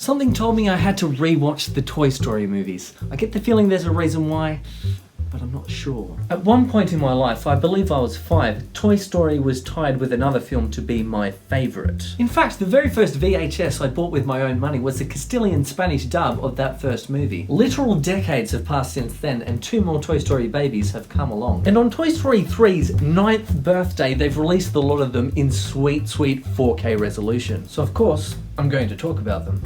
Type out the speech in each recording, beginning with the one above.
Something told me I had to rewatch the Toy Story movies. I get the feeling there's a reason why, but I'm not sure. At one point in my life, I believe I was 5, Toy Story was tied with another film to be my favourite. In fact, the very first VHS I bought with my own money was the Castilian Spanish dub of that first movie. Literal decades have passed since then, and 2 more Toy Story babies have come along. And on Toy Story 3's 9th birthday, they've released a lot of them in sweet 4K resolution. So of course, I'm going to talk about them.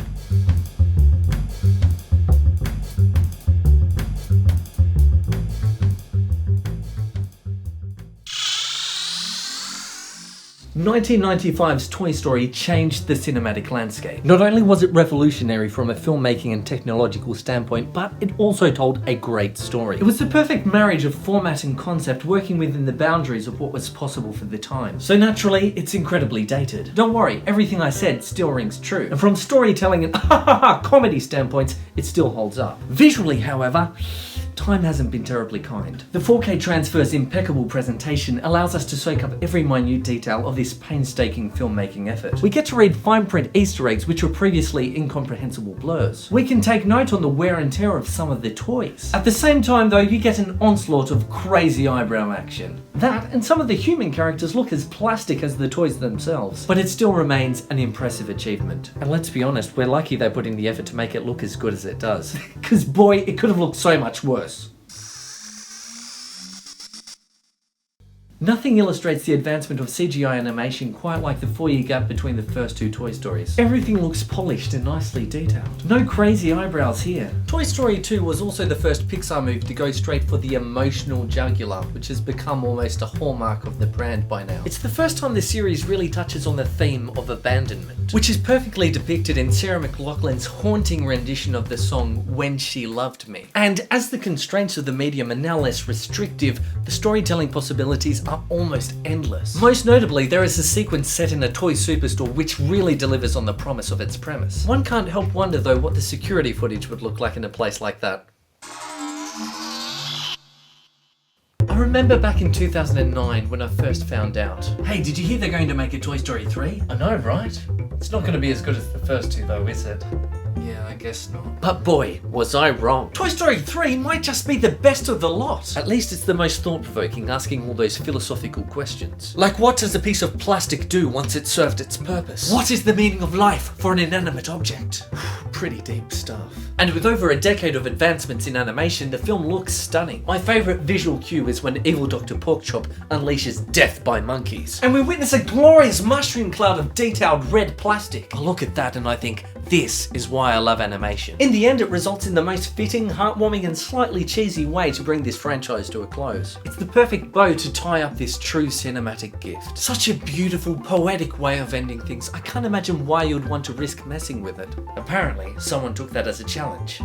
1995's Toy Story changed the cinematic landscape. Not only was it revolutionary from a filmmaking and technological standpoint, but it also told a great story. It was the perfect marriage of format and concept working within the boundaries of what was possible for the time. So naturally, it's incredibly dated. Don't worry, everything I said still rings true. And from storytelling and comedy standpoints, it still holds up. Visually, however, time hasn't been terribly kind. The 4K transfer's impeccable presentation allows us to soak up every minute detail of this painstaking filmmaking effort. We get to read fine print Easter eggs which were previously incomprehensible blurs. We can take note on the wear and tear of some of the toys. At the same time though, you get an onslaught of crazy eyebrow action. That and some of the human characters look as plastic as the toys themselves, but it still remains an impressive achievement. And let's be honest, we're lucky they put in the effort to make it look as good as it does. Cause boy, it could have looked so much worse. Nothing illustrates the advancement of CGI animation quite like the 4-year gap between the first 2 Toy Stories. Everything looks polished and nicely detailed. No crazy eyebrows here. Toy Story 2 was also the first Pixar movie to go straight for the emotional jugular, which has become almost a hallmark of the brand by now. It's the first time the series really touches on the theme of abandonment, which is perfectly depicted in Sarah McLachlan's haunting rendition of the song When She Loved Me. And as the constraints of the medium are now less restrictive, the storytelling possibilities are almost endless. Most notably, there is a sequence set in a toy superstore which really delivers on the promise of its premise. One can't help wonder though what the security footage would look like in a place like that. I remember back in 2009 when I first found out. Hey, did you hear they're going to make a Toy Story 3? I know, right? It's not going to be as good as the first 2 though, is it? Yeah, I guess not. But boy, was I wrong. Toy Story 3 might just be the best of the lot. At least it's the most thought-provoking, asking all those philosophical questions. Like, what does a piece of plastic do once it's served its purpose? What is the meaning of life for an inanimate object? Pretty deep stuff. And with over a decade of advancements in animation, the film looks stunning. My favourite visual cue is when evil Dr. Porkchop unleashes death by monkeys. And we witness a glorious mushroom cloud of detailed red plastic. I look at that and I think, this is why I love animation. In the end, it results in the most fitting, heartwarming and slightly cheesy way to bring this franchise to a close. It's the perfect bow to tie up this true cinematic gift. Such a beautiful, poetic way of ending things. I can't imagine why you'd want to risk messing with it. Apparently, someone took that as a challenge.